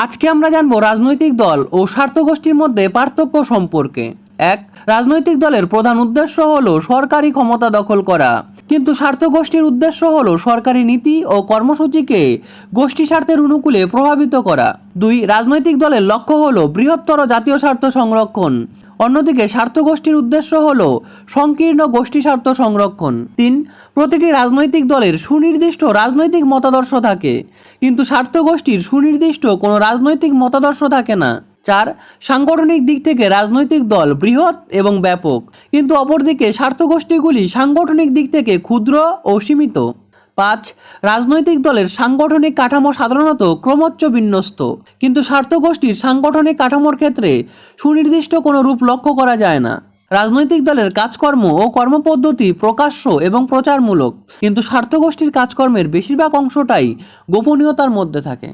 আজকে আমরা জানবো রাজনৈতিক দল ও স্বার্থগোষ্ঠীর মধ্যে পার্থক্য সম্পর্কে। এক, রাজনৈতিক দলের প্রধান উদ্দেশ্য হলো সরকারি ক্ষমতা দখল করা, কিন্তু স্বার্থগোষ্ঠীর উদ্দেশ্য হলো সরকারি নীতি ও কর্মসূচিকে গোষ্ঠী স্বার্থের অনুকূলে প্রভাবিত করা। দুই, রাজনৈতিক দলের লক্ষ্য হলো বৃহত্তর জাতীয় স্বার্থ সংরক্ষণ, অন্যদিকে স্বার্থগোষ্ঠীর উদ্দেশ্য হলো সংকীর্ণ গোষ্ঠী স্বার্থ সংরক্ষণ। তিন, প্রতিটি রাজনৈতিক দলের সুনির্দিষ্ট রাজনৈতিক মতাদর্শ থাকে, কিন্তু স্বার্থগোষ্ঠীর সুনির্দিষ্ট কোনো রাজনৈতিক মতাদর্শ থাকে না। চার, সাংগঠনিক দিক থেকে রাজনৈতিক দল বৃহৎ এবং ব্যাপক, কিন্তু অপরদিকে স্বার্থগোষ্ঠীগুলি সাংগঠনিক দিক থেকে ক্ষুদ্র ও সীমিত। পাঁচ, রাজনৈতিক দলের সাংগঠনিক কাঠামো সাধারণত ক্রমচ্ছ বিন্যস্ত, কিন্তু স্বার্থগোষ্ঠীর সাংগঠনিক কাঠামোর ক্ষেত্রে সুনির্দিষ্ট কোনো রূপ লক্ষ্য করা যায় না। রাজনৈতিক দলের কাজকর্ম ও কর্মপদ্ধতি প্রকাশ্য এবং প্রচারমূলক, কিন্তু স্বার্থগোষ্ঠীর কাজকর্মের বেশিরভাগ অংশটাই গোপনীয়তার মধ্যে থাকে।